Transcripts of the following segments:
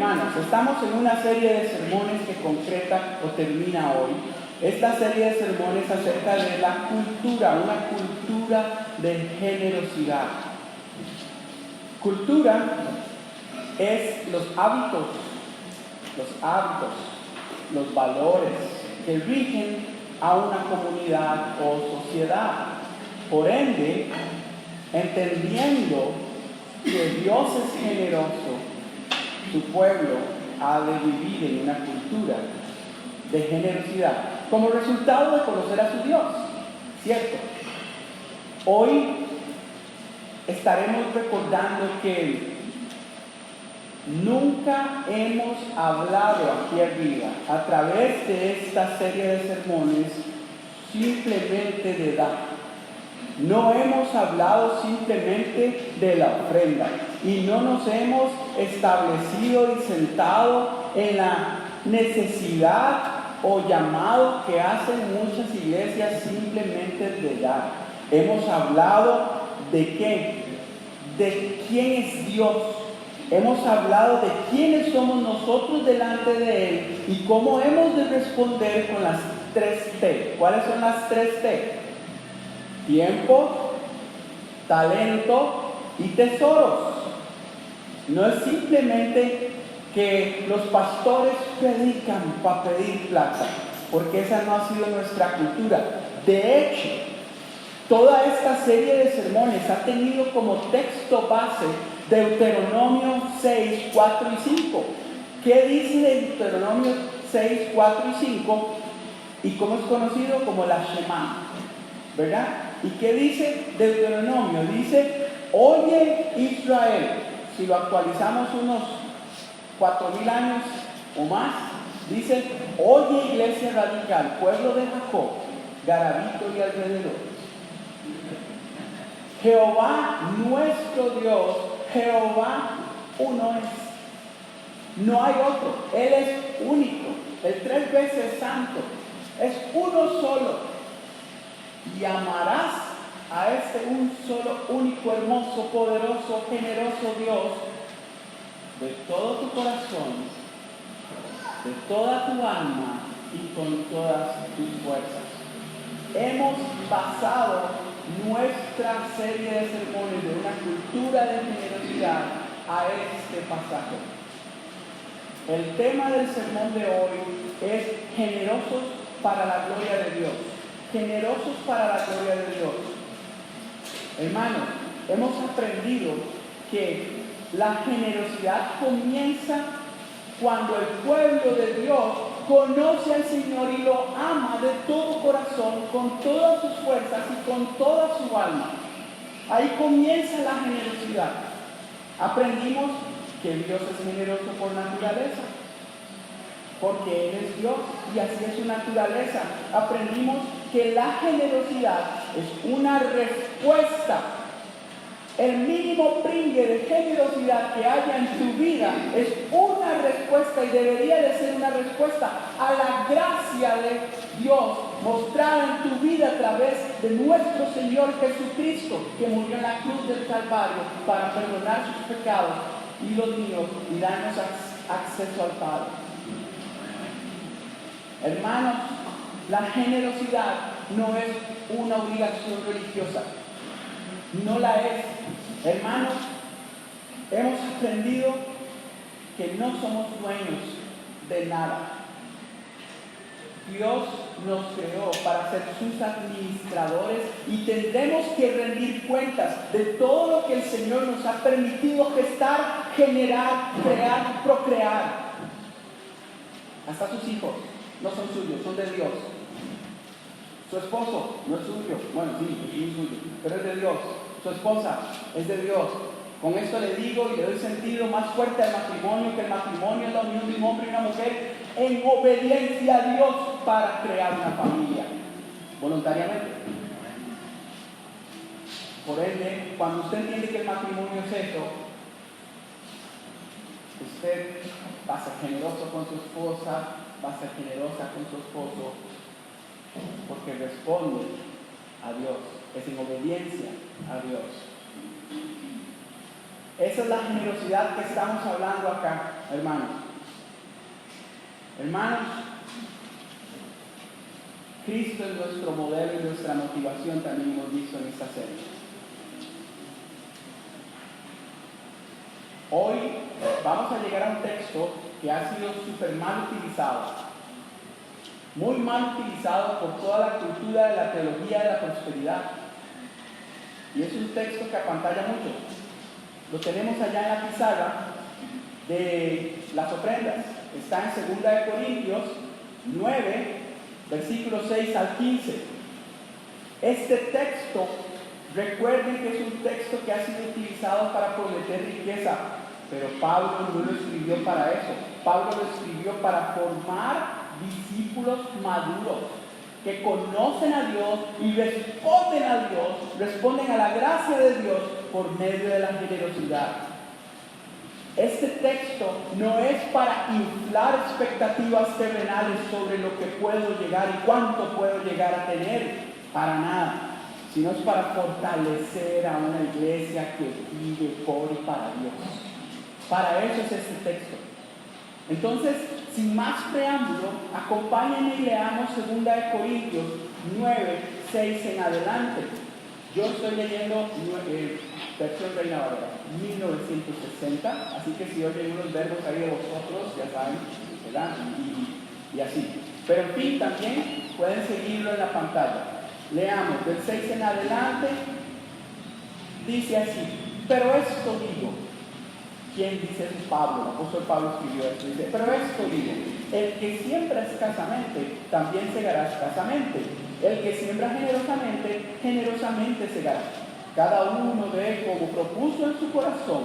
Hermanos, estamos en una serie de sermones que concreta o termina hoy. Esta serie de sermones acerca de la cultura, una cultura de generosidad. Cultura es los hábitos, los valores que rigen a una comunidad o sociedad. Por ende, entendiendo que Dios es generoso, su pueblo ha de vivir en una cultura de generosidad como resultado de conocer a su Dios, ¿cierto? Hoy estaremos recordando que nunca hemos hablado aquí arriba, a través de esta serie de sermones, simplemente de dar. No hemos hablado simplemente de la ofrenda y no nos hemos establecido y sentado en la necesidad o llamado que hacen muchas iglesias simplemente de dar. Hemos hablado de qué, de quién es Dios. Hemos hablado de quiénes somos nosotros delante de Él y cómo hemos de responder con las 3 T. ¿Cuáles son las 3 T? Tiempo, talento y tesoros. No es simplemente que los pastores predican para pedir plata, porque esa no ha sido nuestra cultura. De hecho, toda esta serie de sermones ha tenido como texto base Deuteronomio 6, 4 y 5. ¿Qué dice Deuteronomio 6, 4 y 5? Y cómo es conocido como la Shema, ¿verdad? ¿Y qué dice Deuteronomio? Dice, oye Israel, si lo actualizamos unos 4,000 años o más, dice, oye Iglesia Radical, pueblo de Jacob, Garabito y alrededores. Jehová nuestro Dios, Jehová uno es. No hay otro, Él es único, el 3 veces santo, es uno solo. Y amarás a este un solo, único, hermoso, poderoso, generoso Dios de todo tu corazón, de toda tu alma y con todas tus fuerzas. Hemos basado nuestra serie de sermones de una cultura de generosidad a este pasaje. El tema del sermón de hoy es generosos para la gloria de Dios. Generosos para la gloria de Dios. Hermanos, hemos aprendido que la generosidad comienza cuando el pueblo de Dios conoce al Señor y lo ama de todo corazón, con todas sus fuerzas y con toda su alma. Ahí comienza la generosidad. Aprendimos que Dios es generoso por naturaleza, porque Él es Dios y así es su naturaleza. Aprendimos que la generosidad es una respuesta. El mínimo pringue de generosidad que haya en tu vida es una respuesta y debería de ser una respuesta a la gracia de Dios mostrada en tu vida a través de nuestro Señor Jesucristo, que murió en la cruz del Calvario para perdonar sus pecados y los míos y darnos acceso al Padre. Hermanos, la generosidad no es una obligación religiosa. No la es. Hermanos, hemos aprendido que no somos dueños de nada. Dios nos creó para ser sus administradores y tendremos que rendir cuentas de todo lo que el Señor nos ha permitido gestar, generar, crear, procrear. Hasta sus hijos no son suyos, son de Dios. Su esposo no es suyo, bueno, sí es suyo, pero es de Dios. Su esposa es de Dios. Con esto le digo y le doy sentido más fuerte al matrimonio, que el matrimonio es la unión de un hombre y una mujer en obediencia a Dios para crear una familia, voluntariamente. Por ende, cuando usted entiende que el matrimonio es eso, usted va a ser generoso con su esposa, va a ser generosa con su esposo, porque responde a Dios, es en obediencia a Dios. Esa es la generosidad que estamos hablando acá. hermanos. Hermanos, Cristo es nuestro modelo y nuestra motivación, también hemos visto en esta serie. Hoy vamos a llegar a un texto que ha sido súper mal utilizado, muy mal utilizado por toda la cultura de la teología de la prosperidad. Y es un texto que apantalla mucho. Lo tenemos allá en la pizarra de las ofrendas. Está en 2 Corintios 9, versículos 6 al 15. Este texto, recuerden que es un texto que ha sido utilizado para prometer riqueza, pero Pablo no lo escribió para eso. Pablo lo escribió para formar discípulos maduros que conocen a Dios y responden a Dios, responden a la gracia de Dios por medio de la generosidad. Este texto no es para inflar expectativas terrenales sobre lo que puedo llegar y cuánto puedo llegar a tener, para nada, sino es para fortalecer a una iglesia que vive por y para Dios. Para eso es este texto. Entonces, sin más preámbulo, acompáñenme y leamos 2 Corintios 9, 6 en adelante. Yo estoy leyendo versión Reina Valera, 1960, así que si oyen unos verbos ahí de vosotros, ya saben, ¿verdad? Y así. Pero en fin, también pueden seguirlo en la pantalla. Leamos, del 6 en adelante, dice así: pero esto digo. ¿Quién dice? Es Pablo, el apóstol Pablo escribió esto. Dice: pero esto digo, el que siembra escasamente, también segará escasamente. El que siembra generosamente, generosamente segará. Cada uno dé como propuso en su corazón,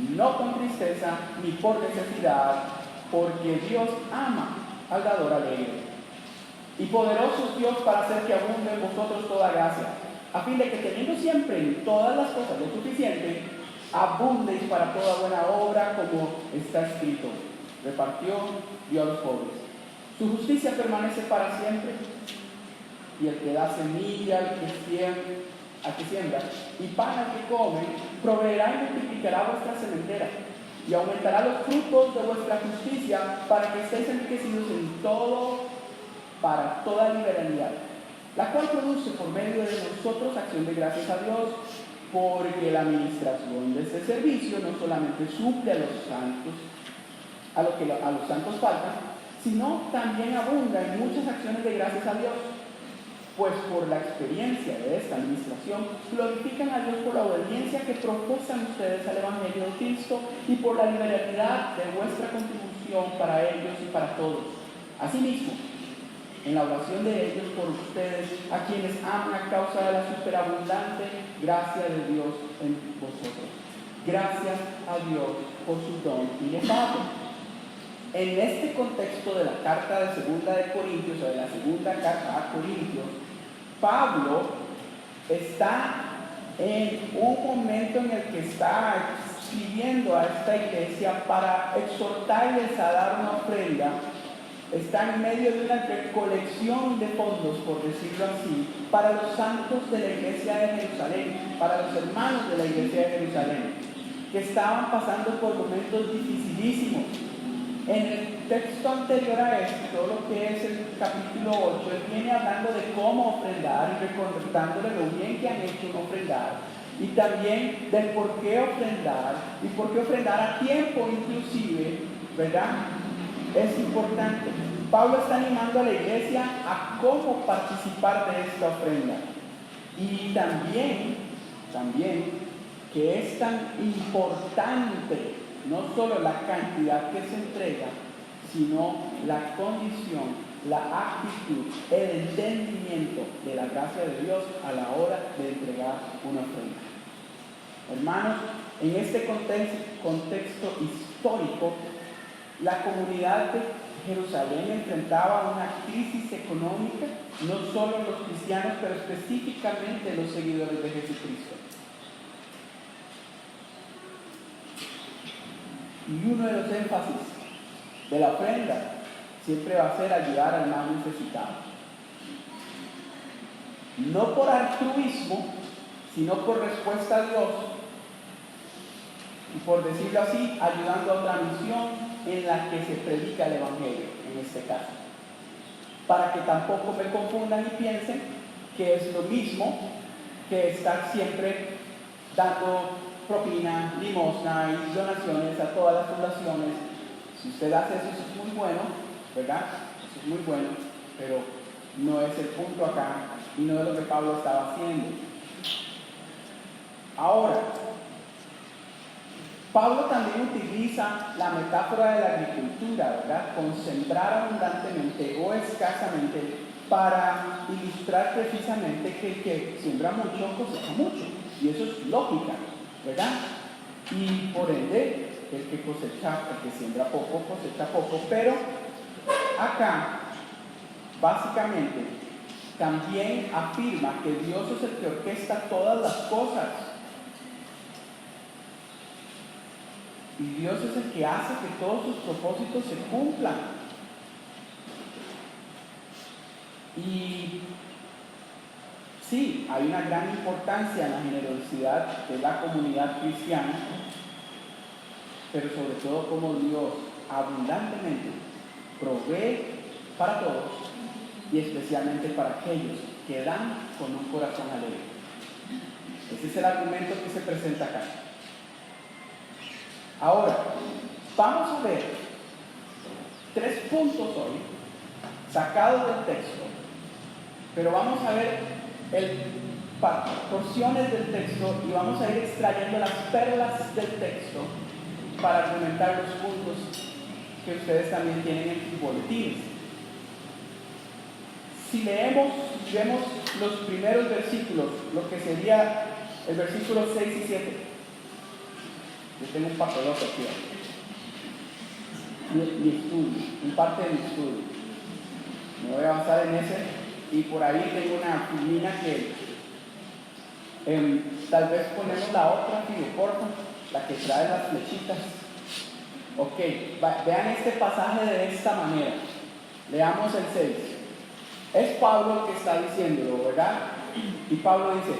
no con tristeza ni por necesidad, porque Dios ama al dador alegre. Y poderoso es Dios para hacer que abunde en vosotros toda gracia, a fin de que teniendo siempre en todas las cosas lo suficiente, abundéis para toda buena obra, como está escrito: repartió, dio a los pobres. Su justicia permanece para siempre. Y el que da semilla al que siembra y pan al que come, proveerá y multiplicará vuestra sementera, y aumentará los frutos de vuestra justicia, para que estéis enriquecidos en todo, para toda liberalidad, la cual produce por medio de nosotros acción de gracias a Dios, porque la administración de este servicio no solamente suple a los santos, a los santos falta, sino también abunda en muchas acciones de gracias a Dios. Pues por la experiencia de esta administración glorifican a Dios por la obediencia que profesan ustedes al Evangelio de Cristo y por la liberalidad de vuestra contribución para ellos y para todos. Asimismo, en la oración de ellos por ustedes, a quienes aman a causa de la superabundante gracia de Dios en vosotros. Gracias a Dios por su don inefable. En este contexto de la carta de 2 Corintios, o de la segunda carta a Corintios, Pablo está en un momento en el que está escribiendo a esta iglesia para exhortarles a dar una ofrenda. Está en medio de una recolección de fondos, por decirlo así, para los santos de la iglesia de Jerusalén, para los hermanos de la iglesia de Jerusalén, que estaban pasando por momentos dificilísimos. En el texto anterior a este, todo lo que es el capítulo 8, él viene hablando de cómo ofrendar y recordándole lo bien que han hecho en ofrendar, y también del por qué ofrendar, y por qué ofrendar a tiempo inclusive, ¿verdad? Es importante. Pablo está animando a la iglesia a cómo participar de esta ofrenda. Y también que es tan importante no solo la cantidad que se entrega, sino la condición, la actitud, el entendimiento de la gracia de Dios a la hora de entregar una ofrenda. Hermanos, en este contexto histórico, la comunidad de Jerusalén enfrentaba una crisis económica, no solo los cristianos, pero específicamente los seguidores de Jesucristo. Y uno de los énfasis de la ofrenda siempre va a ser ayudar al más necesitado. No por altruismo, sino por respuesta a Dios. y por decirlo así, ayudando a otra misión en la que se predica el Evangelio, en este caso. Para que tampoco me confundan y piensen que es lo mismo que estar siempre dando propina, limosna y donaciones a todas las fundaciones. Si usted hace eso, eso es muy bueno, ¿verdad? Eso es muy bueno, pero no es el punto acá y no es lo que Pablo estaba haciendo. Ahora, Pablo también utiliza la metáfora de la agricultura, ¿verdad? Con sembrar abundantemente o escasamente para ilustrar precisamente que el que siembra mucho cosecha mucho. Y eso es lógica, ¿verdad? Y por ende, el que siembra poco cosecha poco. Pero acá, básicamente, también afirma que Dios es el que orquesta todas las cosas. Y Dios es el que hace que todos sus propósitos se cumplan. Y sí, hay una gran importancia en la generosidad de la comunidad cristiana, pero sobre todo como Dios abundantemente provee para todos y especialmente para aquellos que dan con un corazón alegre. Ese es el argumento que se presenta acá. Ahora, vamos a ver 3 puntos hoy, sacados del texto, pero vamos a ver porciones del texto y vamos a ir extrayendo las perlas del texto para argumentar los puntos que ustedes también tienen en sus boletines. Si vemos los primeros versículos, lo que sería el versículo 6 y 7. Yo tengo un papelote aquí, mi estudio, en parte de mi estudio. Me voy a avanzar en ese y por ahí tengo una filmina que tal vez ponemos la otra, porfa, la que trae las flechitas. Ok, vean este pasaje de esta manera. Leamos el 6. Es Pablo el que está diciéndolo, ¿verdad? Y Pablo dice,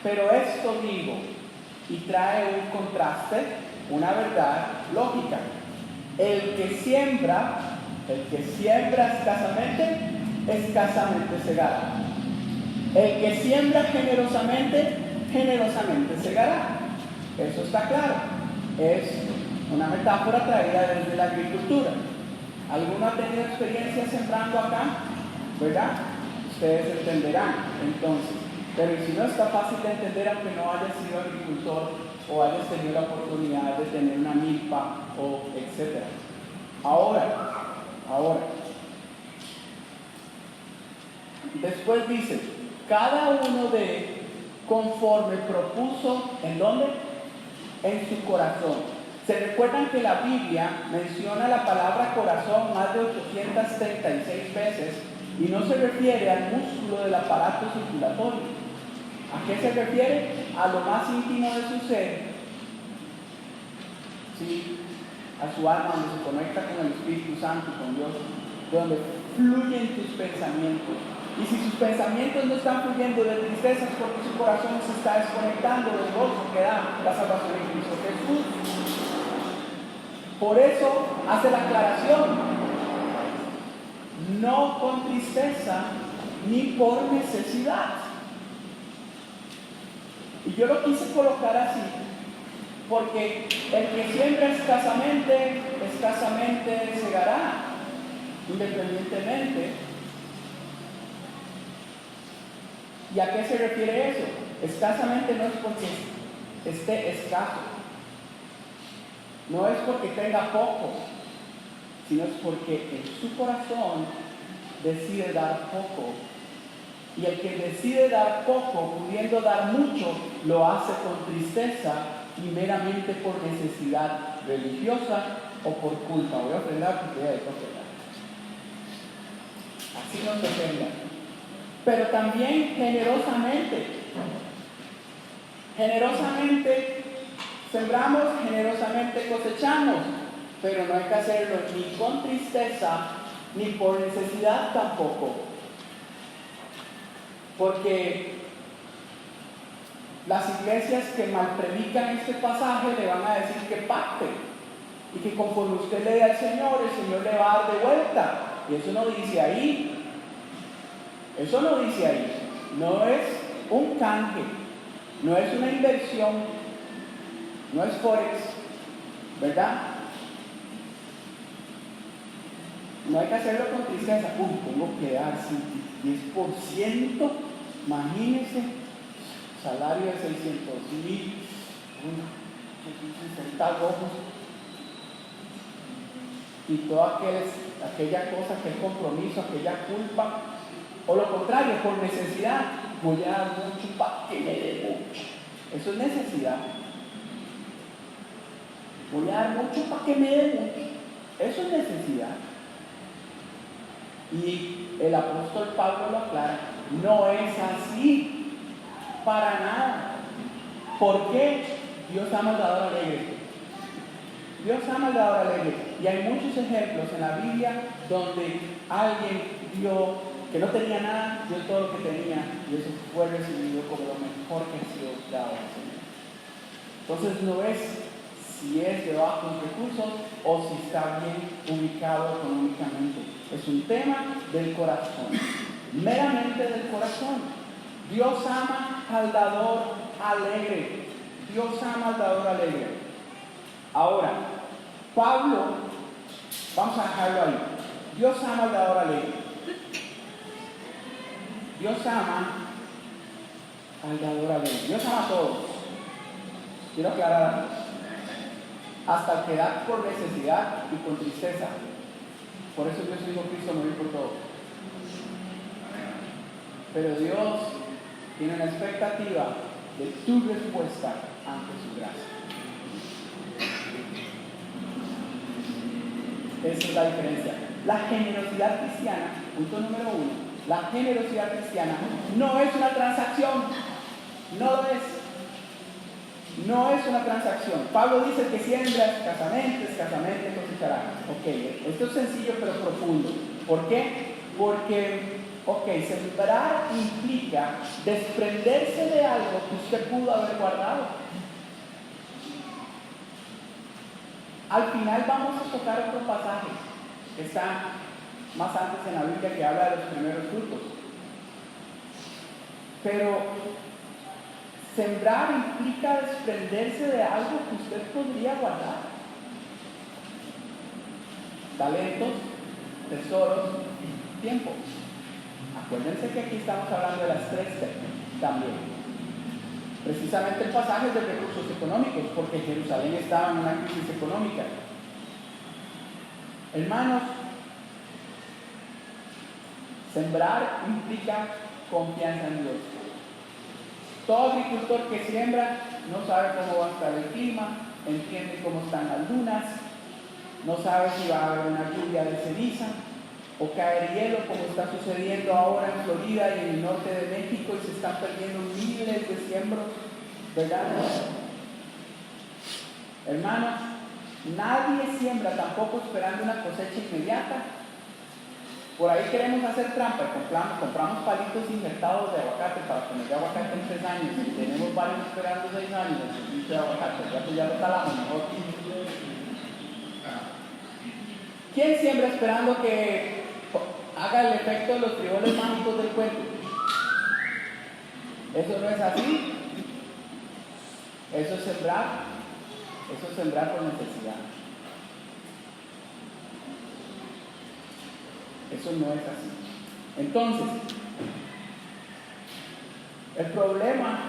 pero esto digo, y trae un contraste, una verdad lógica. El que siembra escasamente segará. El que siembra generosamente segará. Eso está claro. Es una metáfora traída desde la agricultura. ¿Alguno ha tenido experiencia sembrando acá? ¿Verdad? Ustedes entenderán entonces. Pero si no está fácil de entender, aunque no hayas sido agricultor o hayas tenido la oportunidad de tener una milpa o etcétera. Ahora, después dice, cada uno de conforme propuso, ¿en dónde? En su corazón. Se recuerdan que la Biblia menciona la palabra corazón más de 836 veces y no se refiere al músculo del aparato circulatorio. ¿A qué se refiere? A lo más íntimo de su ser, ¿sí? A su alma, donde se conecta con el Espíritu Santo, con Dios, donde fluyen tus pensamientos. Y si sus pensamientos no están fluyendo de tristeza, es porque su corazón se está desconectando del gozo que da la salvación en Cristo Jesús. Por eso hace la aclaración: no con tristeza ni por necesidad. Y yo lo quise colocar así, porque el que siembra escasamente segará, independientemente. ¿Y a qué se refiere eso? Escasamente no es porque esté escaso, no es porque tenga poco, sino es porque en su corazón decide dar poco. Y el que decide dar poco, pudiendo dar mucho, lo hace con tristeza y meramente por necesidad religiosa o por culpa. Voy a ofrendar porque voy a ofrendar. Así no se ofenda. Pero también generosamente. Generosamente sembramos, generosamente cosechamos. Pero no hay que hacerlo ni con tristeza, ni por necesidad tampoco. Porque Las iglesias que malpredican este pasaje le van a decir que pacte y que conforme usted le dé al Señor, el Señor le va a dar de vuelta. Y eso no dice ahí. Eso no dice ahí. No es un canje, no es una inversión, no es forex, ¿verdad? No hay que hacerlo con tristeza. Tengo que dar 10%, imagínense, salario de 600,000, 60 rojos, y toda aquella cosa, aquel compromiso, aquella culpa, o lo contrario, por necesidad, voy a dar mucho para que me dé mucho. Eso es necesidad. Voy a dar mucho para que me dé mucho. Eso es necesidad. Y el apóstol Pablo lo aclara, no es así, para nada. ¿Por qué? Dios ama al dador alegre. Dios ama al dador alegre. Y hay muchos ejemplos en la Biblia donde alguien dio, que no tenía nada, dio todo lo que tenía, y eso fue recibido como lo mejor que ha sido dado al Señor. Entonces no es si es de bajos recursos o si está bien ubicado económicamente. Es un tema del corazón, meramente del corazón. Dios ama al dador alegre. Dios ama al dador alegre. Ahora, Pablo, vamos a dejarlo ahí. Dios ama al dador alegre. Dios ama al dador alegre. Dios ama a todos. Quiero aclarar algo. Hasta el que da por necesidad y con tristeza. Por eso Dios dijo Cristo morir por todos. Pero Dios tiene una expectativa de tu respuesta ante su gracia. Esa es la diferencia. La generosidad cristiana, punto número 1, la generosidad cristiana no es una transacción. No lo es. No es una transacción. Pablo dice que siembra escasamente cosechará. Ok, esto es sencillo pero profundo. ¿Por qué? Porque, sembrar implica desprenderse de algo que usted pudo haber guardado. Al final vamos a tocar otro pasaje que está más antes en la Biblia que habla de los primeros frutos. Pero sembrar implica desprenderse de algo que usted podría guardar. Talentos, tesoros, tiempo. Acuérdense que aquí estamos hablando de las 3 T también. Precisamente el pasaje es de recursos económicos, porque Jerusalén estaba en una crisis económica. Hermanos, sembrar implica confianza en Dios. Todo agricultor que siembra no sabe cómo va a estar el clima, entiende cómo están las lunas, no sabe si va a haber una lluvia de ceniza o caer hielo como está sucediendo ahora en Florida y en el norte de México y se están perdiendo miles de siembros, ¿verdad? Hermanos, nadie siembra tampoco esperando una cosecha inmediata. Por ahí queremos hacer trampa y compramos palitos injertados de aguacate para que nos dé aguacate en 3 años y tenemos varios esperando 6 años de aguacate, ya lo talamos mejor. ¿Quién siembra esperando que haga el efecto de los frijoles mágicos del cuento? Eso no es así. Eso es sembrar por necesidad. Eso no es así. Entonces, el problema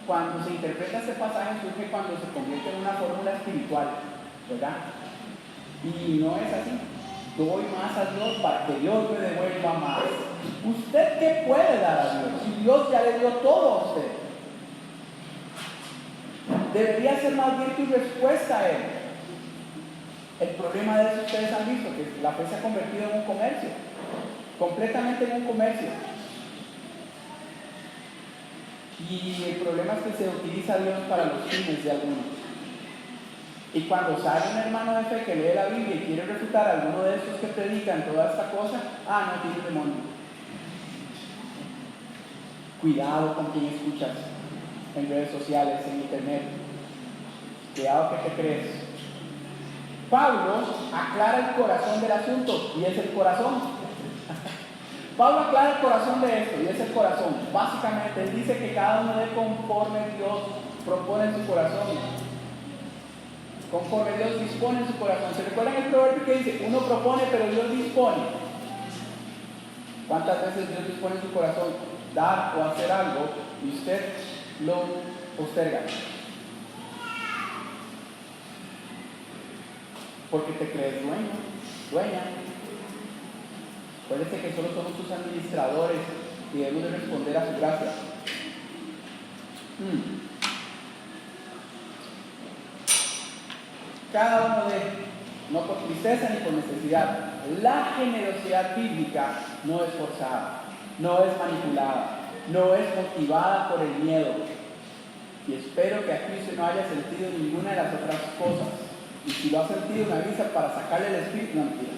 cuando se interpreta este pasaje surge cuando se convierte en una fórmula espiritual, ¿verdad? Y no es así. Doy más a Dios para que Dios me devuelva más. ¿Usted qué puede dar a Dios? Si Dios ya le dio todo a usted. Debería ser más bien tu respuesta a Él. El problema de eso ustedes han visto, que la fe se ha convertido en un comercio, completamente en un comercio. Y el problema es que se utiliza a Dios para los fines de algunos. Y cuando sale un hermano de fe que lee la Biblia y quiere refutar a alguno de esos que predican toda esta cosa, no tiene demonio. Cuidado con quien escuchas. en redes sociales, en internet. Cuidado que te crees. Pablo aclara el corazón del asunto, y es el corazón. Pablo aclara el corazón de esto, y es el corazón. Básicamente, él dice que cada uno dé conforme Dios propone en su corazón. Conforme Dios dispone en su corazón. ¿Se recuerdan el proverbio que dice? Uno propone, pero Dios dispone. ¿Cuántas veces Dios dispone en su corazón dar o hacer algo y usted lo posterga? Porque te crees dueño, dueña. Acuérdense que solo somos sus administradores y debemos de responder a su gracia. Cada uno de, no por tristeza ni por necesidad. La generosidad bíblica no es forzada, no es manipulada, no es motivada por el miedo. Y espero que aquí usted no haya sentido ninguna de las otras cosas. Y si lo ha sentido, me avisa para sacarle el espíritu. No, mentira.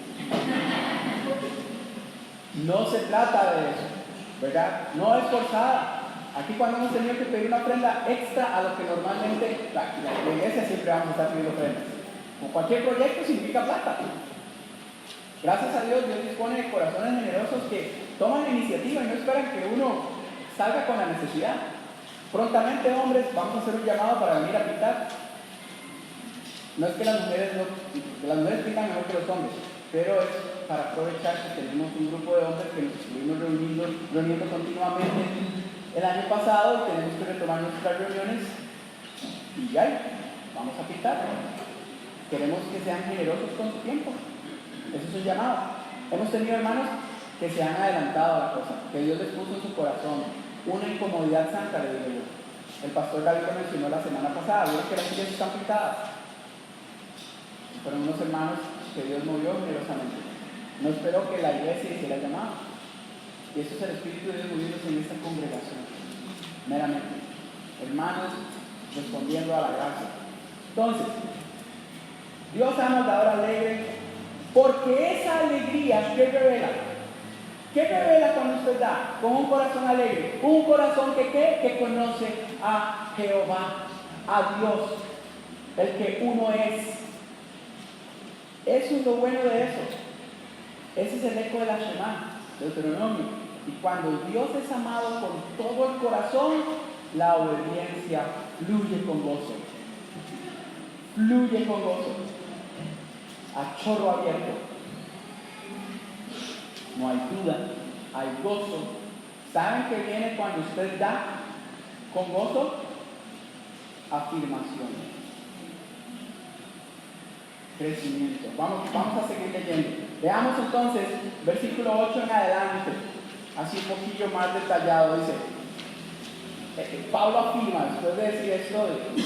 No se trata de eso, ¿verdad? No es forzada. Aquí cuando hemos tenido que pedir una ofrenda extra a lo que normalmente la iglesia siempre vamos a estar pidiendo ofrendas. Con cualquier proyecto significa plata. Gracias a Dios, Dios dispone de corazones generosos que toman la iniciativa y no esperan que uno salga con la necesidad. Prontamente, hombres, vamos a hacer un llamado para venir a pintar. No es que las mujeres pintan mejor que los hombres, pero es para aprovechar que tenemos un grupo de hombres que nos estuvimos reuniendo continuamente el año pasado y tenemos que retomar nuestras reuniones y ya, vamos a pintar. Queremos que sean generosos con su tiempo. Eso es un llamado. Hemos tenido hermanos que se han adelantado a la cosa, que Dios les puso en su corazón una incomodidad santa, le digo yo. El pastor David lo mencionó la semana pasada, vieron que las sillas están pintadas. Fueron unos hermanos que Dios movió generosamente. No esperó que la iglesia hiciera el llamado. Y eso es el Espíritu de Dios moviéndose en esta congregación. Meramente. Hermanos respondiendo a la gracia. Entonces, Dios ama al dador alegre, porque esa alegría, ¿qué revela? ¿Qué revela cuando usted da? Con un corazón alegre. Un corazón que conoce a Jehová, a Dios, el que uno es. Eso es lo bueno de eso. Ese es el eco de la Shema, Deuteronomio. Y cuando Dios es amado con todo el corazón, la obediencia fluye con gozo. Fluye con gozo. A chorro abierto. No hay duda, hay gozo. ¿Saben qué viene cuando usted da con gozo? Afirmación. Crecimiento. Vamos a seguir leyendo. Veamos entonces, versículo 8 en adelante, así un poquillo más detallado. Dice, Pablo afirma, después de decir esto de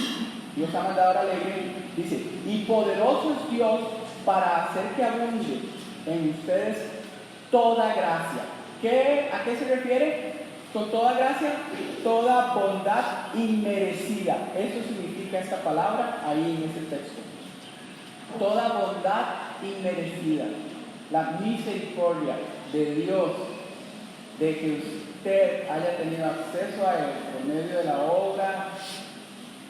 Dios ha mandado alegre, dice, y poderoso es Dios para hacer que abunde en ustedes toda gracia. ¿A qué se refiere? Con toda gracia, toda bondad inmerecida. Eso significa esta palabra ahí en ese texto. Toda bondad inmerecida. La misericordia de Dios, de que usted haya tenido acceso a Él por medio de la obra,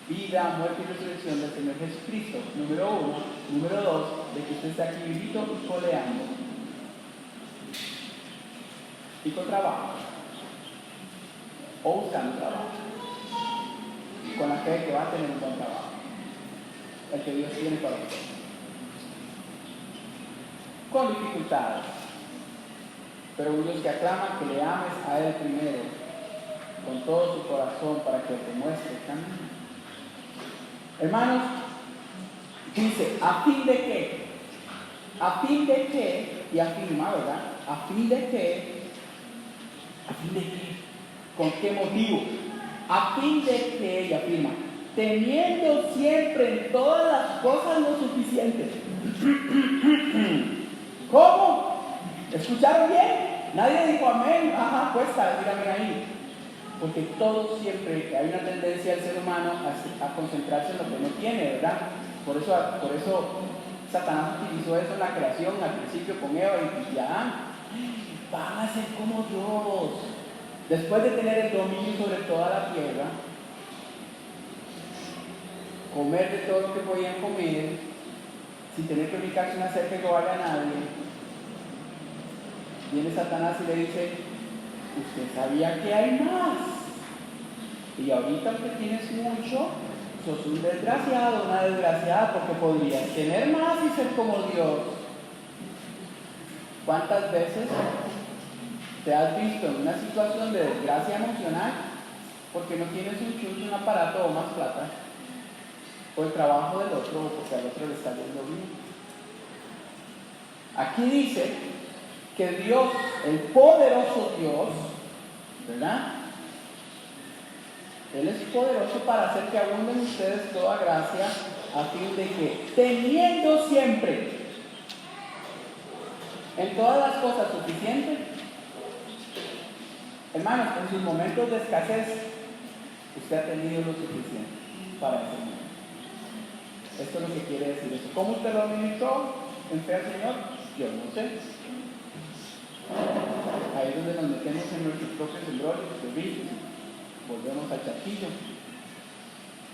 vida, muerte y resurrección del Señor Jesucristo, número 1. Número 2, de que usted esté aquí vivito y coleando y con trabajo o buscando trabajo y con la fe de que va a tener un buen trabajo, el que Dios tiene para usted, con dificultades, pero un Dios que aclama que le ames a Él primero con todo su corazón para que te muestre el camino. Hermanos, dice, ¿a fin de qué? ¿A fin de qué? Y afirma, ¿verdad? ¿A fin de qué? ¿A fin de qué? ¿Con qué motivo? ¿A fin de qué? Y afirma, teniendo siempre en todas las cosas lo suficiente. ¿Cómo? ¿Escucharon bien? Nadie dijo amén. Ajá, cuesta decir amén ahí. Porque todo siempre, hay una tendencia al ser humano a concentrarse en lo que no tiene, ¿verdad? Por eso Satanás utilizó eso en la creación, al principio con Eva y Adán. Van a ser como Dios. Después de tener el dominio sobre toda la tierra, comer de todo lo que podían comer, sin tener que ubicarse una cerca y robarle a nadie. Viene Satanás y le dice, usted sabía que hay más, y ahorita que tienes mucho, sos un desgraciado, una desgraciada, porque podrías tener más y ser como Dios. ¿Cuántas veces te has visto en una situación de desgracia emocional porque no tienes un chuncho, un aparato o más plata, o el trabajo del otro, o porque al otro le está yendo bien? Aquí dice que Dios, el poderoso Dios, ¿verdad? Él es poderoso para hacer que abunden ustedes toda gracia, a fin de que, teniendo siempre en todas las cosas suficiente, hermanos, en sus momentos de escasez, usted ha tenido lo suficiente para ese momento. Esto es lo que quiere decir eso. ¿Cómo usted lo administró en fe al Señor? Yo no sé. Ahí es donde nos metemos en nuestros propios embrollos, servicios, volvemos al charquillo.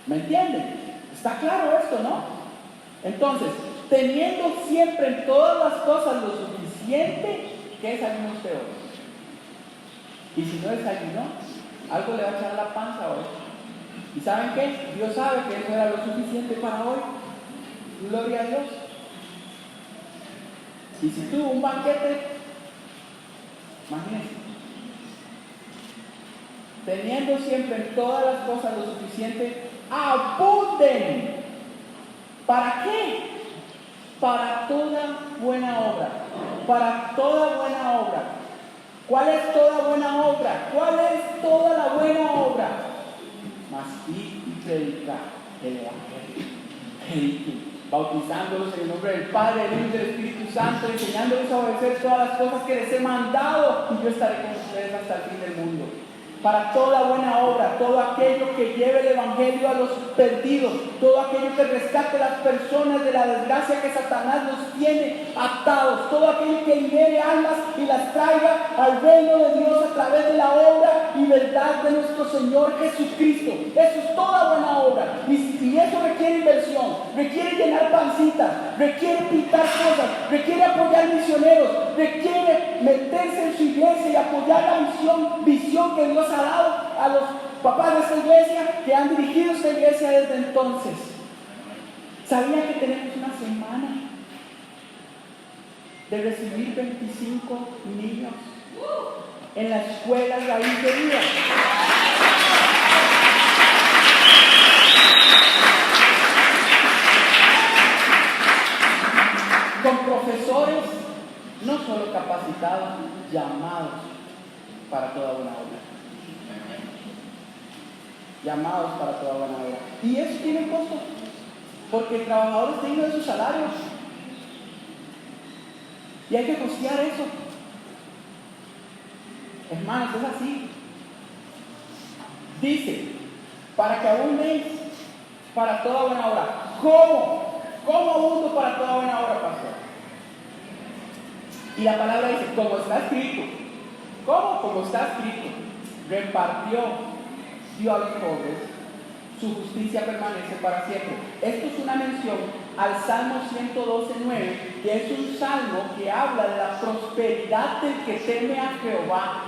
¿Me entienden? Está claro esto, ¿no? Entonces, teniendo siempre en todas las cosas lo suficiente, ¿qué desayunó usted hoy? Y si no desayunó, algo le va a echar la panza hoy. ¿Y saben qué? Dios sabe que eso era lo suficiente para hoy. Gloria a Dios. Y si tuvo un banquete, imagínense, teniendo siempre en todas las cosas lo suficiente, abunden. ¿Para qué? Para toda buena obra. Para toda buena obra. ¿Cuál es toda buena obra? ¿Cuál es toda la buena obra? Mas ir y predicar el Evangelio. Prediquen, bautizándolos en el nombre del Padre, del Hijo y del Espíritu Santo, enseñándoles a obedecer todas las cosas que les he mandado, y yo estaré con ustedes hasta el fin del mundo. Para toda buena obra, todo aquello que lleve el Evangelio a los perdidos, todo aquello que rescate a las personas de la desgracia que Satanás los tiene atados, todo aquello que libere almas y las traiga al reino de Dios a través de la obra y verdad de nuestro Señor Jesucristo. Eso es toda buena obra, y eso requiere inversión, requiere llenar pancitas, requiere pintar cosas, requiere apoyar misioneros, requiere meterse en su iglesia y apoyar la visión que Dios ha dado a los papás de esta iglesia, que han dirigido esta iglesia desde entonces. ¿Sabían que tenemos una semana de recibir 25 niños en la escuela Raíz de Vida? Con profesores no solo capacitados, llamados para toda buena obra. Llamados para toda buena obra. Y eso tiene costo, porque el trabajador está digno de sus salarios. Y hay que costear eso. Hermanos, es así. Dice, para que abundéis para toda buena obra. ¿Cómo? ¿Cómo abundo para toda buena obra, pastor? Y la palabra dice, como está escrito. ¿Cómo? Como está escrito. Repartió, dio a los pobres, su justicia permanece para siempre. Esto es una mención al Salmo 112:9, que es un salmo que habla de la prosperidad del que teme a Jehová.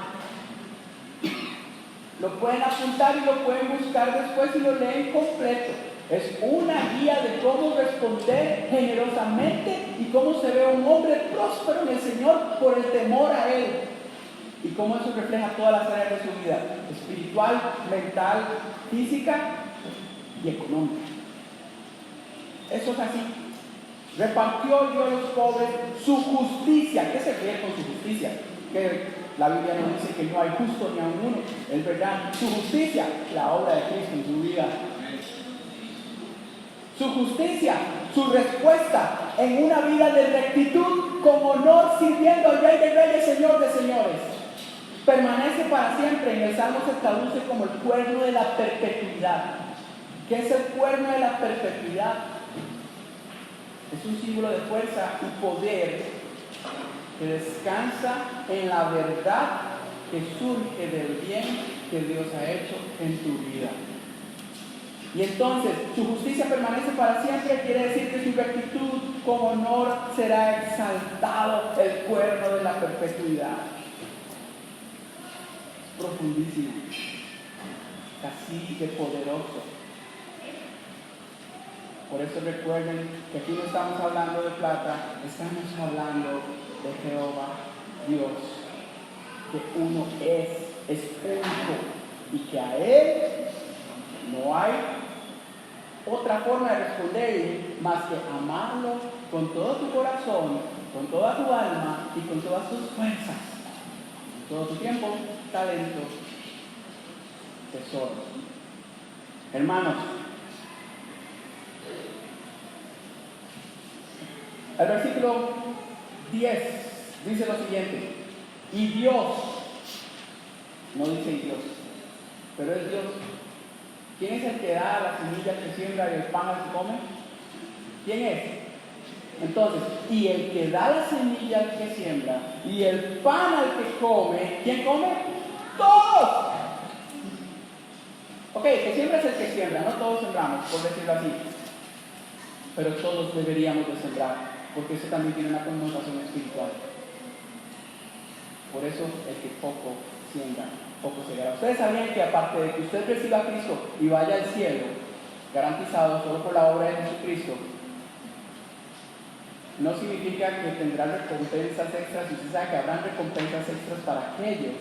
Lo pueden apuntar y lo pueden buscar después y lo leen completo. Es una guía de cómo responder generosamente y cómo se ve un hombre próspero en el Señor por el temor a Él. Y cómo eso refleja todas las áreas de su vida: espiritual, mental, física y económica. Eso es así. Repartió dio a los pobres su justicia. ¿Qué se quiere con su justicia? Que la Biblia nos dice que no hay justo ni a uno. Es verdad. Su justicia, la obra de Cristo en su vida. Su justicia, su respuesta en una vida de rectitud, con honor, sirviendo al Rey de Reyes, Señor de Señores. Permanece para siempre. En el Salmo se traduce como el cuerno de la perpetuidad. ¿Qué es el cuerno de la perpetuidad? Es un símbolo de fuerza y poder que descansa en la verdad que surge del bien que Dios ha hecho en tu vida. Y entonces, su justicia permanece para siempre, quiere decir que su rectitud con honor será exaltado el cuerno de la perpetuidad. Profundísimo, así de poderoso. Por eso recuerden que aquí no estamos hablando de plata, estamos hablando de Jehová, Dios, que uno es único y que a Él no hay otra forma de responderle más que amarlo con todo tu corazón, con toda tu alma y con todas tus fuerzas, todo tu tiempo, talento, tesoro. Hermanos, el versículo 10 dice lo siguiente: y Dios, no dice Dios, pero es Dios. ¿Quién es el que da la semilla que siembra y el pan al que come? ¿Quién es? Entonces, y el que da la semilla al que siembra y el pan al que come, ¿quién come? ¡Todos! Ok, el que siembra es el que siembra, no todos sembramos, por decirlo así. Pero todos deberíamos de sembrar, porque eso también tiene una connotación espiritual. Por eso el que poco siembra, poco segará. Ustedes sabían que aparte de que usted reciba a Cristo y vaya al cielo, garantizado solo por la obra de Jesucristo, no significa que tendrá recompensas extras. Y usted sabe que habrán recompensas extras para aquellos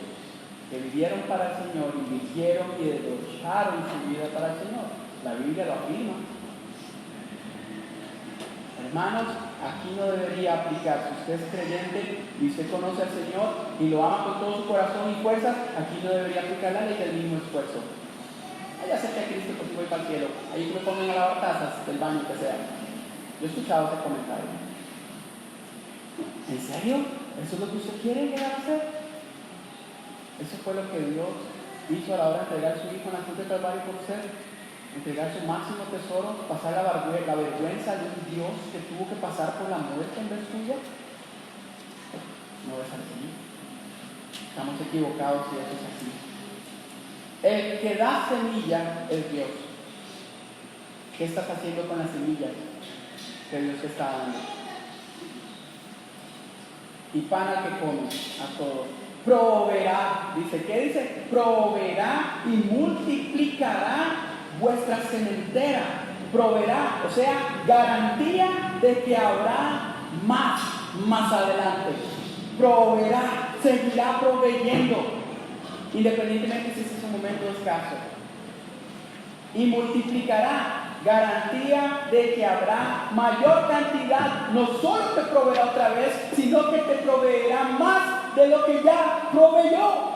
que vivieron para el Señor, invirtieron y derrocharon su vida para el Señor. La Biblia lo afirma. Hermanos, aquí no debería aplicar. Si usted es creyente y usted conoce al Señor y lo ama con todo su corazón y fuerzas, aquí no debería aplicar la ley del mismo esfuerzo. Ya acepté a Cristo porque voy para el cielo. Ahí que me pongan a lavar tazas del baño que sea. Yo he escuchado ese comentario. ¿En serio? ¿Eso es lo que usted quiere llegar a hacer? Eso fue lo que Dios hizo a la hora de entregar a su Hijo en la cruz de Calvario por usted. Entregar su máximo tesoro, pasar la vergüenza de un Dios que tuvo que pasar por la muerte en vez suya. No es así. Estamos equivocados si eso es así. El que da semilla es Dios. ¿Qué estás haciendo con las semillas que Dios te está dando? Y pan al que come, a todos. Proveerá, dice, ¿qué dice? Proveerá y multiplicará vuestra sementera. Proveerá, o sea, garantía de que habrá más adelante. Proveerá, seguirá proveyendo, independientemente si ese es un momento escaso. Y multiplicará, garantía de que habrá mayor cantidad. No solo te proveerá otra vez, sino que te proveerá más de lo que ya proveyó.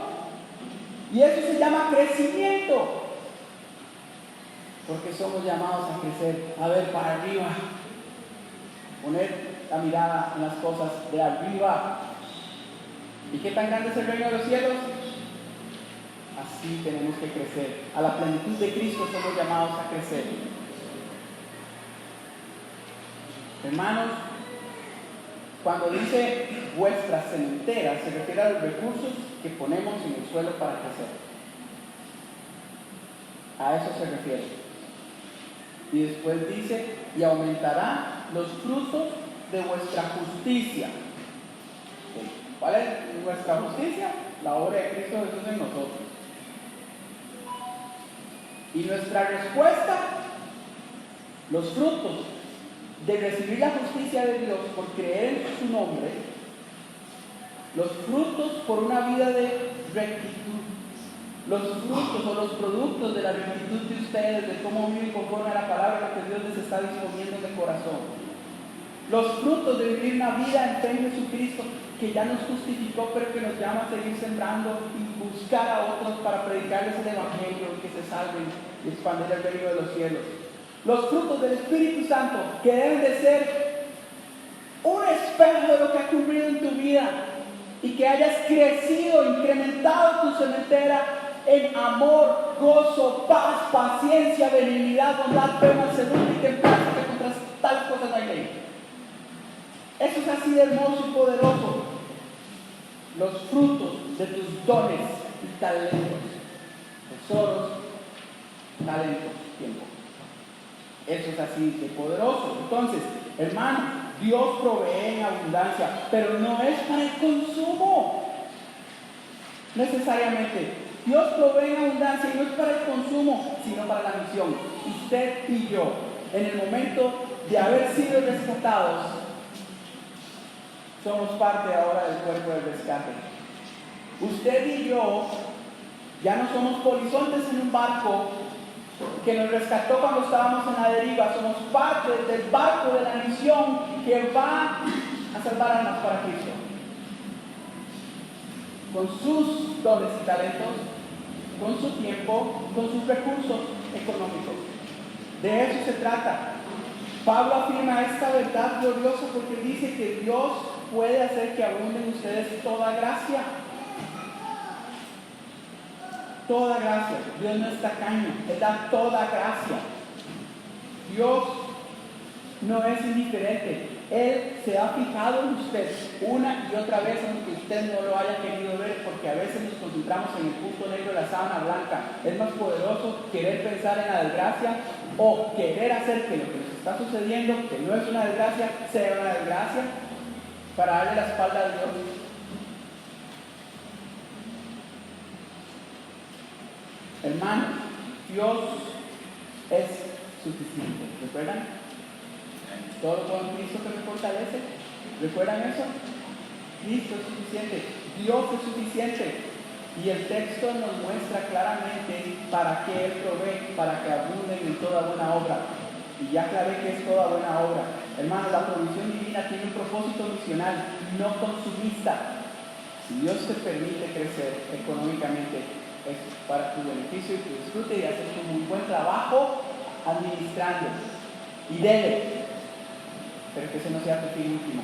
Y eso se llama crecimiento. Porque somos llamados a crecer, a ver para arriba, poner la mirada en las cosas de arriba. ¿Y qué tan grande es el reino de los cielos? Así tenemos que crecer. A la plenitud de Cristo somos llamados a crecer. Hermanos, cuando dice vuestras sementeras, se refiere a los recursos que ponemos en el suelo para crecer. A eso se refiere. Y después dice, y aumentará los frutos de vuestra justicia. ¿Cuál es nuestra justicia? La obra de Cristo Jesús en nosotros. Y nuestra respuesta, los frutos de recibir la justicia de Dios por creer en su nombre, los frutos por una vida de rectitud, los frutos o los productos de la rectitud de ustedes, de cómo viven conforme a la palabra que Dios les está disponiendo en el corazón, los frutos de vivir una vida en fe en Jesucristo que ya nos justificó, pero que nos llama a seguir sembrando y buscar a otros para predicarles el Evangelio y que se salven y expandir el reino de los cielos. Los frutos del Espíritu Santo que deben de ser un espejo de lo que ha ocurrido en tu vida y que hayas crecido, incrementado tu sementera en amor, gozo, paz, paciencia, benignidad, bondad, fe, mansedumbre y templanza, que contra tales cosas no hay ley. Eso es así de hermoso y poderoso. Los frutos de tus dones y talentos, tesoros, talentos, tiempo. Eso es así de poderoso. Entonces, hermanos, Dios provee en abundancia, pero no es para el consumo necesariamente. Dios provee en abundancia y no es para el consumo, sino para la misión. Usted y yo, en el momento de haber sido rescatados, somos parte ahora del cuerpo del rescate. Usted y yo ya no somos polizontes en un barco que nos rescató cuando estábamos en la deriva. Somos parte del barco de la misión que va a salvar almas para Cristo. Con sus dones y talentos, con su tiempo, con sus recursos económicos. De eso se trata. Pablo afirma esta verdad gloriosa porque dice que Dios puede hacer que abunde en ustedes toda gracia. Toda gracia. Dios no es tacaño, Él da toda gracia. Dios no es indiferente. Él se ha fijado en usted una y otra vez, aunque usted no lo haya querido ver, porque a veces nos concentramos en el punto negro de la sábana blanca. Es más poderoso querer pensar en la desgracia o querer hacer que lo que nos está sucediendo, que no es una desgracia, sea una desgracia, para darle la espalda a Dios. Hermanos, Dios es suficiente. ¿Recuerdan? Todo lo puedo en Cristo que me fortalece. ¿Recuerdan eso? Cristo es suficiente. Dios es suficiente. Y el texto nos muestra claramente para qué Él provee, para que abunden en toda buena obra. Y ya aclaré que es toda buena obra. Hermanos, la provisión divina tiene un propósito misional, no consumista. Si Dios te permite crecer económicamente, es para tu beneficio y tu disfrute y hacer un muy buen trabajo administrando. Y dele, pero que ese no sea tu fin último,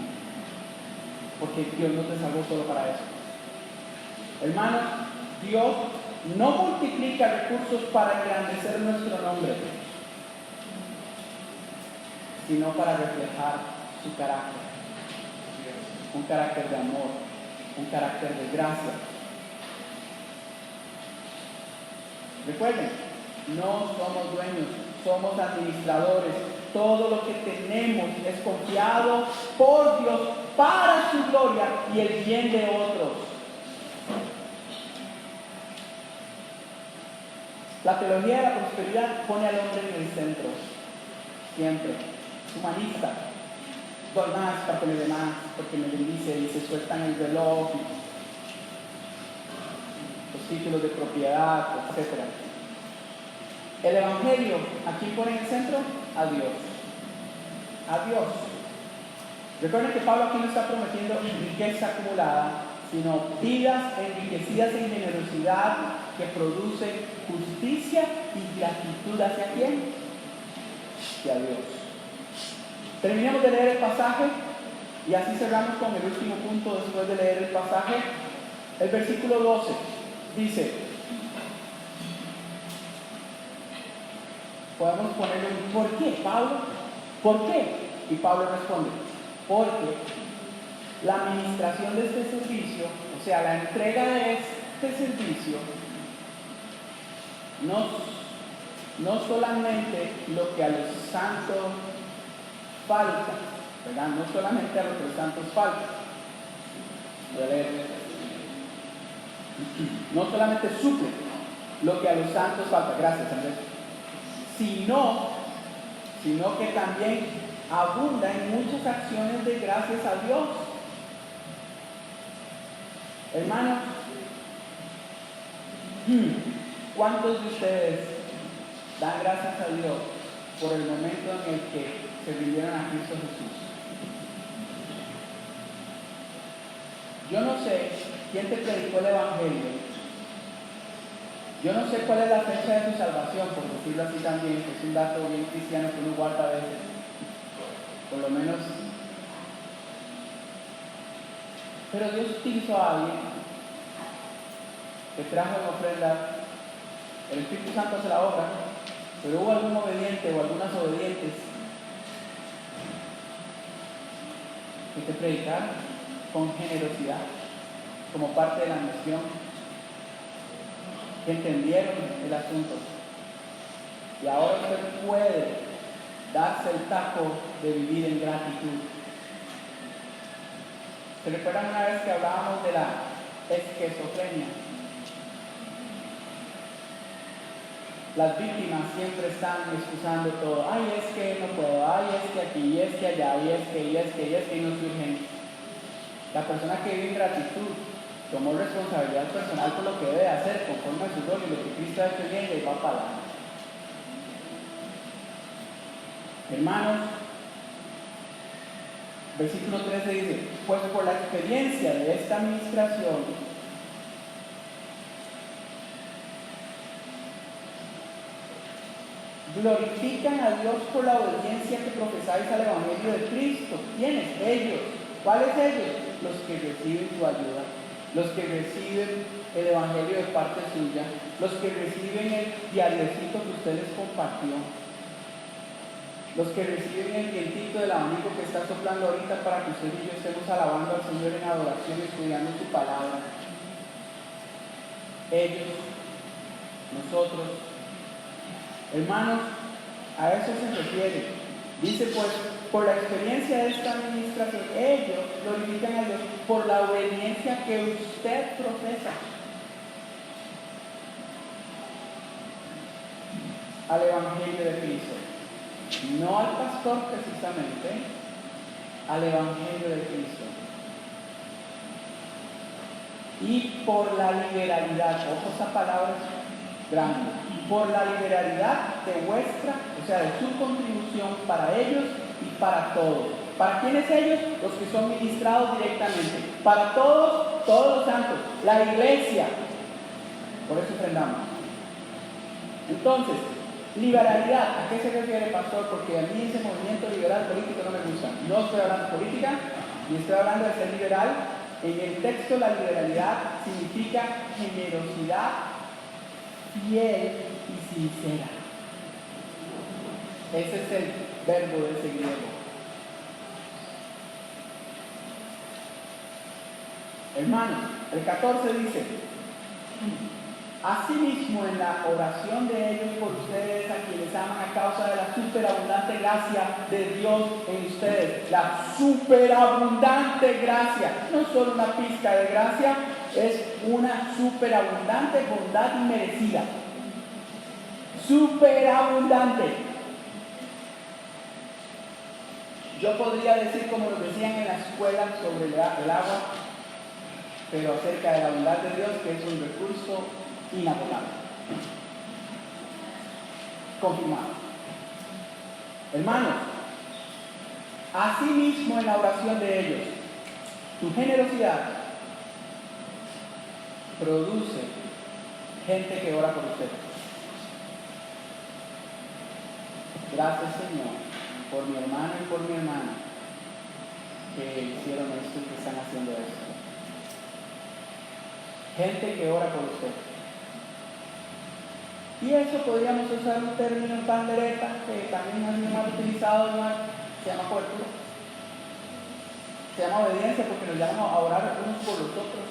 porque Dios no te salvó solo para eso. Hermanos, Dios no multiplica recursos para engrandecer nuestro nombre, sino para reflejar su carácter. Un carácter de amor, un carácter de gracia. Recuerden, no somos dueños, somos administradores. Todo lo que tenemos es confiado por Dios para su gloria y el bien de otros. La teología de la prosperidad pone al hombre en el centro, siempre. Humanista. Doy más para que me dé más, porque me bendice y se sueltan el reloj, los títulos de propiedad, etc. El Evangelio, ¿a quién pone en el centro? A Dios. A Dios. Recuerden que Pablo aquí no está prometiendo riqueza acumulada, sino vidas enriquecidas en generosidad que producen justicia y gratitud ¿hacia quién? Hacia Dios. Terminamos de leer el pasaje y así cerramos con el último punto después de leer el pasaje. El versículo 12 dice, podemos ponerle un ¿por qué, Pablo? ¿Por qué? Y Pablo responde, porque la administración de este servicio, o sea, la entrega de este servicio, no solamente lo que a los santos falta, ¿verdad? No solamente a lo que los santos falta. Voy a leer. No solamente suple lo que a los santos falta, gracias Andrés, sino que también abunda en muchas acciones de gracias a Dios. Hermanos, ¿cuántos de ustedes dan gracias a Dios por el momento en el que se rindieron a Cristo Jesús? Yo no sé quién te predicó el Evangelio. Yo no sé cuál es la fecha de tu salvación, por decirlo así también, que es un dato bien cristiano que uno guarda a veces. Por lo menos. Pero Dios utilizó a alguien que trajo en ofrenda. El Espíritu Santo hace la obra, pero hubo algún obediente o algunas obedientes que te predicaron con generosidad, como parte de la misión, que entendieron el asunto. Y ahora usted puede darse el taco de vivir en gratitud. ¿Se recuerdan una vez que hablábamos de la esquizofrenia? Las víctimas siempre están excusando todo. Ay, es que no puedo, ay, es que aquí, y es que allá, y es que, y no surgen. La persona que vive en gratitud tomó responsabilidad personal por lo que debe hacer, conforme a su rol y lo que Cristo ha hecho bien, y va para adelante. Hermanos, versículo 13 dice: pues por la experiencia de esta administración, glorifican a Dios por la obediencia que profesáis al Evangelio de Cristo. ¿Quiénes? Ellos. ¿Cuáles ellos? Los que reciben tu ayuda, los que reciben el Evangelio de parte suya, los que reciben el diariecito que usted les compartió, los que reciben el vientito del abanico que está soplando ahorita para que usted y yo estemos alabando al Señor en adoración, estudiando su palabra. Ellos, nosotros, hermanos, a eso se refiere. Dice, pues, por la experiencia de esta administración, ellos glorifican a Dios por la obediencia que usted profesa al Evangelio de Cristo. No al pastor precisamente, al Evangelio de Cristo. Y por la liberalidad, ojo, esa palabra es grande, por la liberalidad de vuestra, o sea, de su contribución para ellos y para todos. ¿Para quiénes ellos? Los que son ministrados directamente. Para todos, todos los santos, la iglesia. Por eso ofrendamos. Entonces, liberalidad, ¿a qué se refiere, pastor? Porque a mí ese movimiento liberal político no me gusta. No estoy hablando de política, ni estoy hablando de ser liberal. En el texto, la liberalidad significa generosidad fiel y sincera. Ese es el verbo de ese griego. Hermanos, el 14 dice: asimismo, en la oración de ellos por ustedes, a quienes aman a causa de la superabundante gracia de Dios en ustedes. La superabundante gracia, no solo una pizca de gracia, es una superabundante bondad inmerecida. Superabundante. Yo podría decir, como lo decían en la escuela sobre el agua, pero acerca de la bondad de Dios, que es un recurso inagotable. Confirmado. Hermanos, asimismo en la oración de ellos, tu generosidad produce gente que ora por ustedes. Gracias, Señor, por mi hermano y por mi hermana que hicieron esto y que están haciendo esto. Gente que ora por usted. Y eso podríamos usar un término en pandereta que también es muy mal utilizado, se llama cobertura. Se llama obediencia porque nos llaman a orar unos por los otros.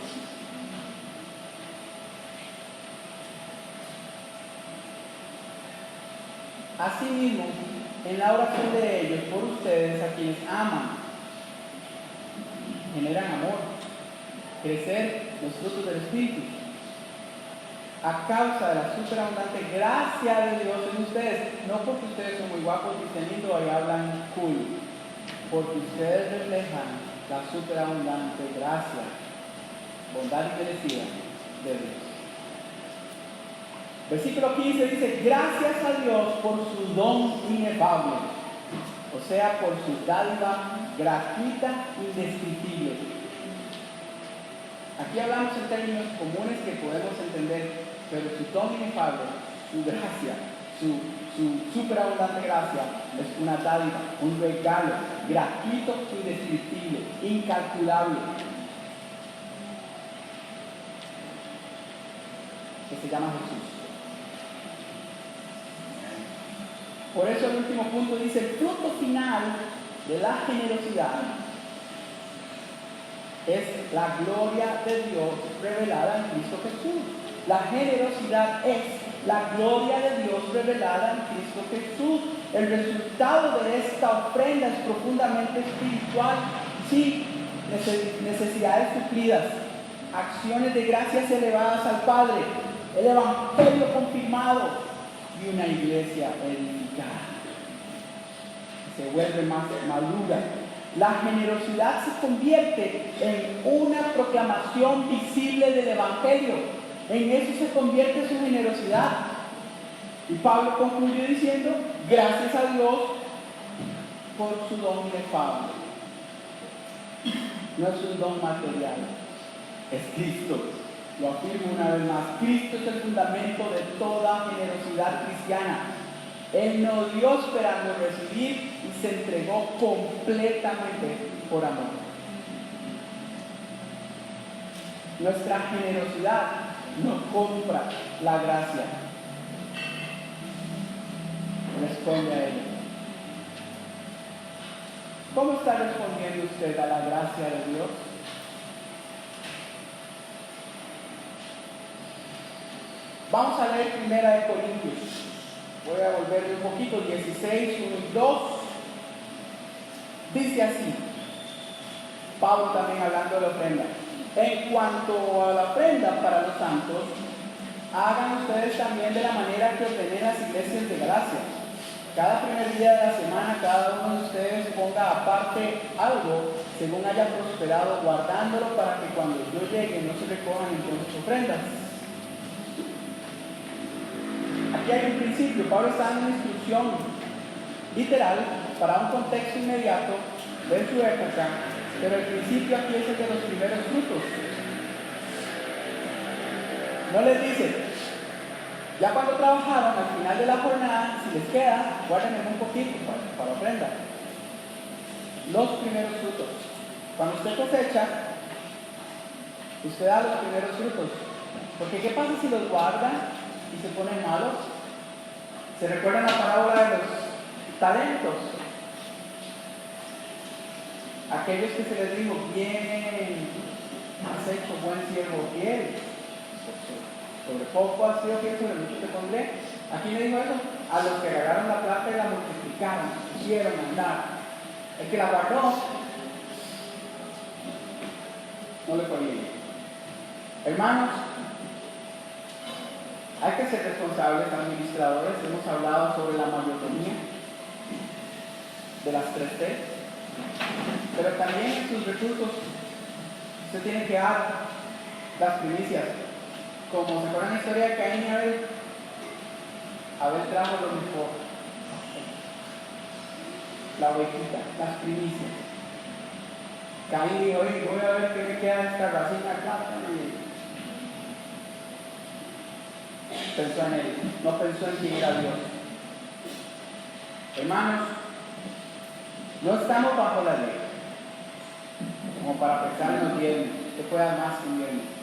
Asimismo, en la oración de ellos por ustedes, a quienes aman, generan amor, crecer los frutos del Espíritu, a causa de la superabundante gracia de Dios en ustedes, no porque ustedes son muy guapos y teniendo y hablan cool, porque ustedes reflejan la superabundante gracia, bondad inmerecida de Dios. Versículo 15 dice: gracias a Dios por su don inefable, o sea, por su dádiva gratuita, indescriptible. Aquí hablamos en términos comunes que podemos entender, pero su don inefable, su gracia, su superabundante gracia, es una dádiva, un regalo gratuito, indescriptible, incalculable, que se llama Jesús. Por eso el último punto dice: el fruto final de la generosidad es la gloria de Dios revelada en Cristo Jesús. La generosidad es la gloria de Dios revelada en Cristo Jesús. El resultado de esta ofrenda es profundamente espiritual. Sí, necesidades suplidas, acciones de gracias elevadas al Padre, el Evangelio confirmado y una iglesia edificada. Se vuelve más madura. La generosidad se convierte en una proclamación visible del Evangelio. En eso se convierte su generosidad. Y Pablo concluyó diciendo, gracias a Dios por su don inefable. No es un don material, es Cristo. Lo afirmo una vez más, Cristo es el fundamento de toda generosidad cristiana. Él no dio esperando recibir y se entregó completamente por amor. Nuestra generosidad no compra la gracia, responde a ella. ¿Cómo está respondiendo usted a la gracia de Dios? Vamos a leer 1 Corintios. Voy a volverle un poquito, 16, 1 y 2. Dice así, Pablo también hablando de la ofrenda. En cuanto a la ofrenda para los santos, hagan ustedes también de la manera que ordenen las iglesias de Galacia. Cada primer día de la semana, cada uno de ustedes ponga aparte algo según haya prosperado, guardándolo para que cuando yo llegue no se recojan entonces ofrendas. Aquí hay un principio. Pablo está dando una instrucción literal para un contexto inmediato de su época, pero el principio aquí es el de los primeros frutos. No les dice, ya cuando trabajaron, al final de la jornada, si les queda, guárdenme un poquito para ofrenda. Los primeros frutos. Cuando usted cosecha, usted da los primeros frutos. Porque ¿qué pasa si los guardan y se ponen malos? ¿Se recuerdan la parábola de los talentos? Aquellos que se les dijo, bien, has hecho buen siervo fiel. Sobre poco has sido fiel, sobre mucho te pondré. ¿A quién le dijo eso? A los que agarraron la plata y la multiplicaron, pusieron a andar. El que la guardó, no le fue bien. Hermanos, hay que ser responsables administradores. Hemos hablado sobre la mayordomía de las 3T, pero también en sus recursos usted tiene que dar las primicias. Como se acuerdan la historia de Caín y Abel, Abel trajo lo mejor, la ovejita, las primicias. Caín dijo, oye, voy a ver qué me queda de esta racina acá. Pensó en él, no pensó en quién era Dios. Hermanos, no estamos bajo la ley como para pensar en los bienes, que pueda más que un bien.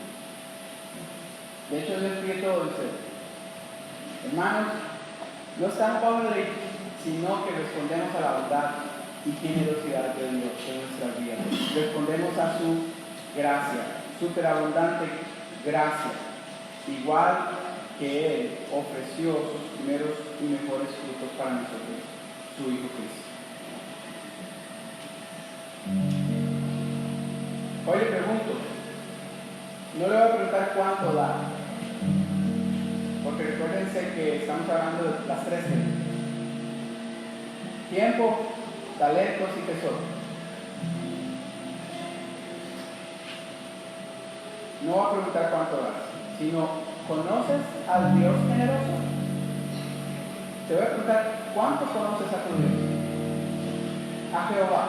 De hecho, Dios pide todo de ustedes. Hermanos, no estamos bajo la ley, sino que respondemos a la bondad y generosidad de Dios en nuestras vidas. Respondemos a su gracia, superabundante gracia, igual que Él ofreció sus primeros y mejores frutos para nosotros, su Hijo Cristo. Hoy le pregunto, no le voy a preguntar cuánto da, porque recuérdense que estamos hablando de las 3 T: tiempo, talentos y tesoro. No voy a preguntar cuánto das, sino, ¿conoces al Dios generoso? Te voy a preguntar, ¿cuánto conoces a tu Dios? A Jehová.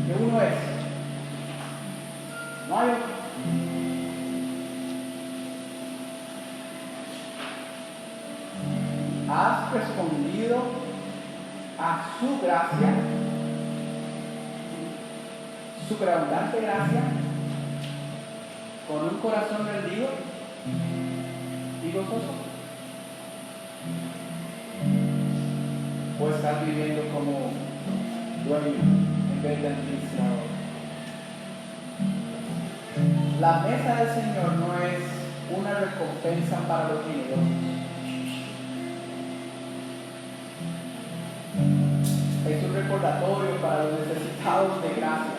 Que uno es. No hay otro. ¿Has respondido a su gracia, superabundante gracia, con un corazón rendido y gozoso? ¿O estás viviendo como dueño en vez de administrador? La mesa del Señor no es una recompensa para los generosos. Es un recordatorio para los necesitados de gracia.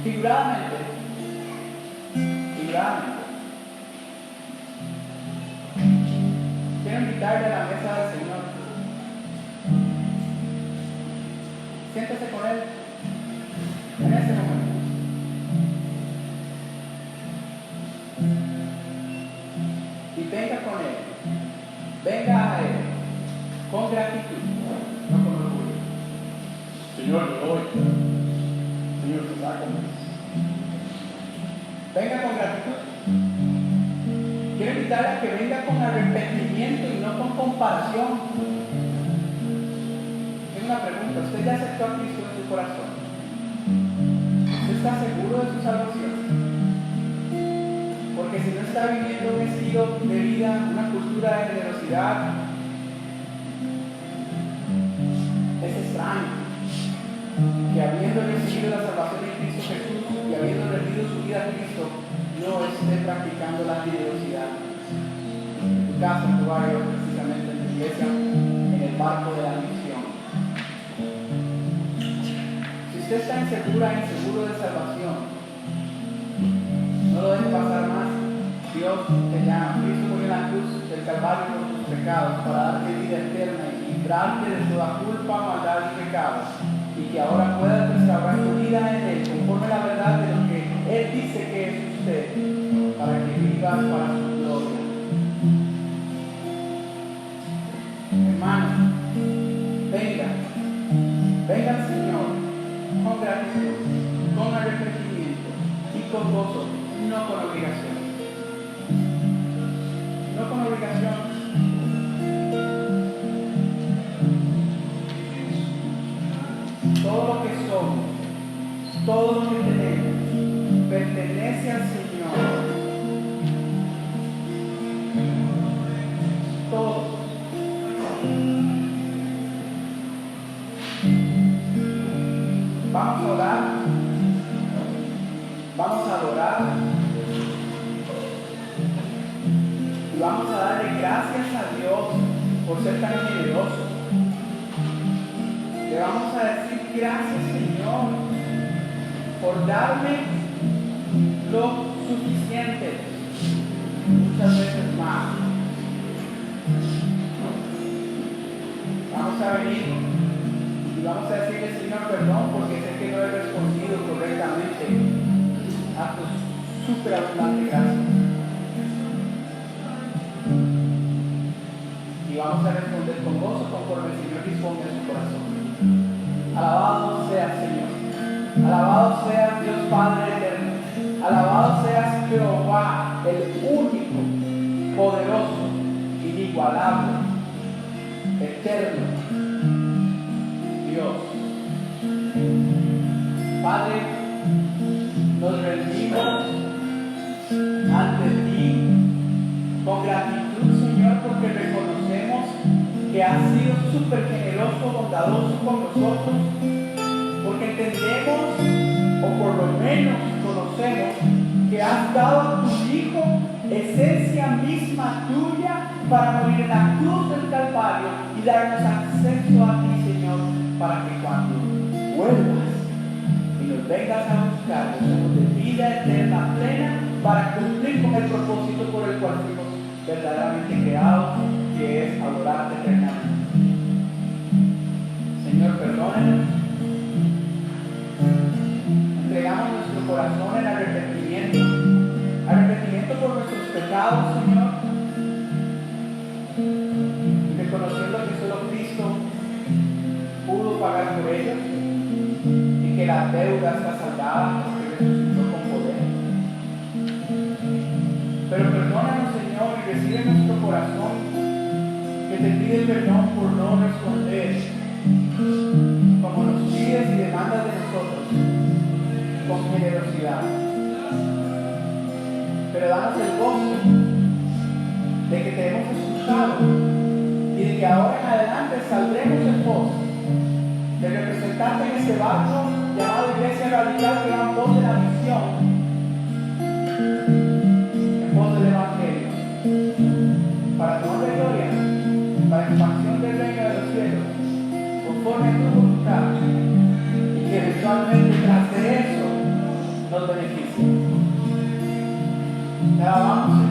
Figuradamente, quiero invitarle a la mesa del Señor. Siéntese con Él en este momento. Y venga con Él. Venga a Él con gratitud, no con orgullo. Señor, le doy. Señor, te da conmigo. Venga con gratitud. Quiero invitarle a que venga con arrepentimiento y no con comparación. Tengo una pregunta. ¿Usted ya aceptó a Cristo en su corazón? ¿Usted está seguro de su salvación? Porque si no está viviendo un estilo de vida, una cultura de generosidad, es extraño que habiendo recibido la salvación en Cristo Jesús y habiendo rendido su vida a Cristo, no esté practicando la generosidad en tu casa, en tu barrio, precisamente en tu iglesia, en el barco de la misión. Si usted está inseguro de salvación, no lo deje pasar más. Dios te llama. Cristo murió en la cruz del Calvario por tus pecados para darte vida eterna y librarte de toda culpa, maldad y pecado, y que ahora puedas restaurar tu vida en Él conforme a la verdad de lo que Él dice que es usted, para que vivas para su gloria. Hermano, venga al Señor con gratitud, con arrepentimiento y con gozo, no con obligación. No con obligación. Todo lo que somos, todo lo que tenemos, pertenece al Señor. Todo. Vamos a orar. Vamos a adorar. Y vamos a darle gracias a Dios por ser tan generoso. Le vamos a decir gracias, Señor, por darme lo suficiente, muchas veces más. Vamos a venir y vamos a decirle, Señor, perdón porque sé que no he respondido correctamente a tu superabundante gracia. Y vamos a responder con gozo conforme el Señor disponga en su corazón. Alabado sea Señor. Alabado sea Dios Padre eterno. Alabado sea Jehová, el único, poderoso, inigualable, eterno Dios. Padre, nos rendimos ante ti con gratitud, Señor, porque reconocemos que has sido súper generoso, bondadoso con nosotros, porque entendemos, o por lo menos conocemos, que has dado a tu Hijo esencia misma tuya para morir en la cruz del Calvario y darnos acceso a ti, Señor, para que cuando vuelvas y nos vengas a buscar, nos de vida eterna plena para cumplir con el propósito por el cual fuimos verdaderamente creados, que es adorarte eternamente. Señor, perdónanos. Entregamos nuestro corazón en arrepentimiento por nuestros pecados, Señor, reconociendo que solo Cristo pudo pagar por ellos y que la deuda está saldada porque resucitó con poder. Pero perdónanos, Señor, y recibe nuestro corazón que te pide perdón por no responder como nos pides y demandas de nosotros con generosidad. Pero danos el gozo de que te hemos escuchado y de que ahora en adelante saldremos en pos de representarte en este barco llamado Iglesia predicar gran voz de la misión en voz del Evangelio, para tu honra y gloria, para expansión del reino de los cielos, conforme a tu voluntad, y que eventualmente tras de eso nos beneficie. Te alabamos,